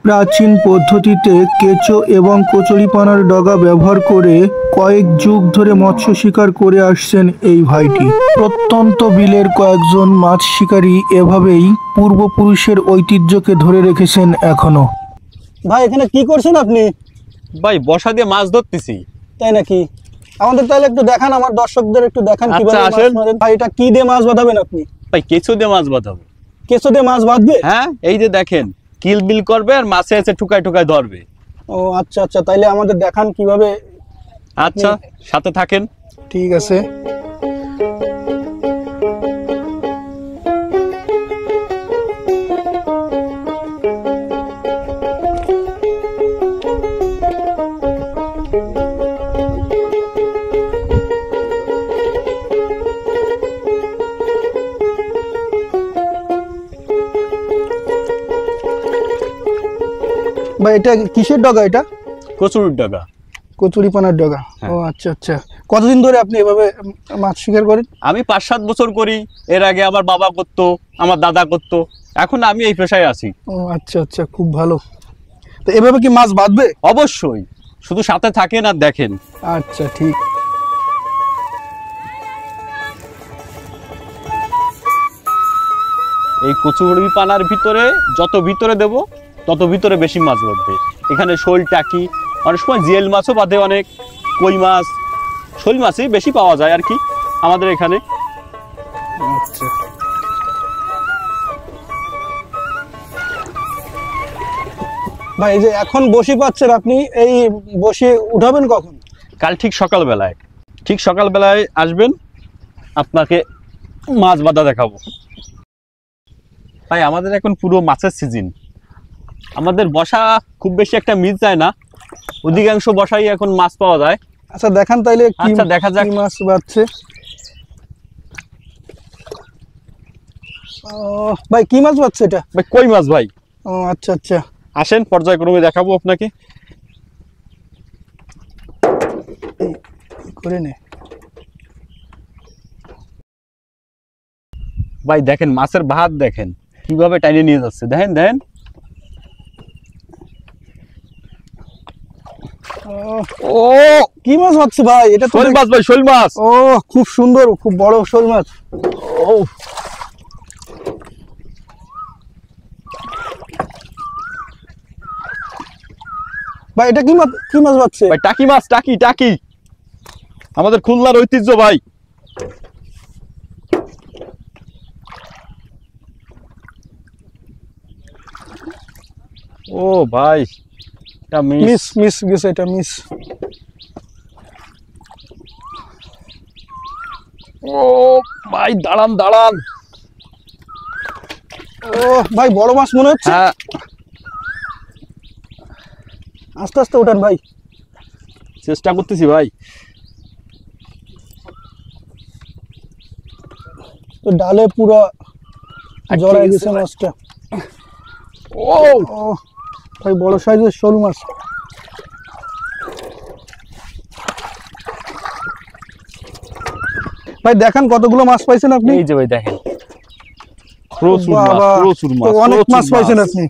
প্রাচীন পদ্ধতিতে কেঁচো এবং কচুরিপানার ডগা ব্যবহার করে কয়েক যুগ ধরে মৎস্য শিকার করে আসছেন এই ভাইটি। প্রত্যন্ত বিলের কয়েকজন মাছ শিকারী এভাবেই পূর্বপুরুষের ঐতিহ্যকে ধরে রেখেছেন এখনো। ভাই এখানে কি করছেন আপনি? ভাই বর্ষা দিয়ে মাছ ধরতেছি। তাই নাকি? আমাদের তাহলে একটু দেখান, আমার দর্শকদের একটু দেখান কিভাবে মাছ মারেন। ভাই এটা কি দিয়ে মাছ বাঁধাবেন আপনি? ভাই কেঁচো দিয়ে মাছ বাঁধাবো। কেঁচো দিয়ে মাছ বাঁধবে? হ্যাঁ, এই যে দেখেন কিল বিল করবে আর মাছে এসে ঠুকায় ঠুকায় ধরবে। ও আচ্ছা আচ্ছা, তাইলে আমাদের দেখান কিভাবে। আচ্ছা, সাথে থাকেন। ঠিক আছে। ভাই এটা কিসের ডগা? এটা কচুরির ডগা। কচুরিপানার ডগা। ও আচ্ছা আচ্ছা। কতদিন ধরে আপনি এভাবে মাছ শিকার করেন? আমি 5-7 বছর করি। এর আগে আমার বাবা করতো, আমার দাদা করতো, এখন আমি এই পেশায় আছি। ও আচ্ছা আচ্ছা, খুব ভালো। তো এভাবে কি মাছ বাঁধবে? অবশ্যই, শুধু সাথে থাকেন আর দেখেন। আচ্ছা ঠিক। এই কচুরিপানার ভিতরে যত ভিতরে দেব তত ভিতরে বেশি মাছ বাঁধবে। এখানে শোল, টাকি, অনেক সময় জিয়েল মাছও বাঁধে, অনেক কই মাছ, শোল মাছই বেশি পাওয়া যায় আর কি আমাদের এখানে। আচ্ছা ভাই, এই যে এখন বসি পাচ্ছেন আপনি, এই বসি উঠাবেন কখন? কাল ঠিক সকালবেলায় আসবেন, আপনাকে মাছ বাঁধা দেখাবো। ভাই আমাদের এখন পুরো মাছের সিজন। আমাদের বসা খুব বেশি একটা মিস যায় না, অধিকাংশ বসাই এখন মাছ পাওয়া যায়। আচ্ছা দেখান তাইলে। আচ্ছা দেখা যাক। মাছ বাঁধছে। ভাই কি মাছ বাঁধছে এটা? ভাই কই মাছ ভাই। ও আচ্ছা আচ্ছা, আসেন পর্যায়ক্রমে দেখাবো আপনাকে। করে নে ভাই দেখেন মাছের ভাত দেখেন কিভাবে টাইনে নিয়ে যাচ্ছে, দেখেন দেখেন। ও কি মাছ বাঁধছে ভাই? এটা শোল মাছ ভাই, শোল মাছ। ও খুব সুন্দর, খুব বড় শোল মাছ। ও ভাই এটা কি মাছ বাঁধছে? ভাই টাকি মাছ, টাকি টাকি, আমাদের খুলনার ঐতিহ্য ভাই। ও ভাই এটা মিস গেছে, এটা মিস। ও ভাই দাঁড়ান দাঁড়ান। ও ভাই বড় মাছ মনে হচ্ছে। হ্যাঁ আস্তে আস্তে ওঠান ভাই। চেষ্টা করতেছি ভাই। তো ডালে পুরো জড়ায় গেছে মাছটা। ও ভাই বড় সাইজের শোল মাছ। ভাই দেখান কতগুলো মাছ পাইছেন আপনি? এই যে ভাই দেখেন, প্রচুর মাছ, অনেক মাছ পাইছেন আপনি।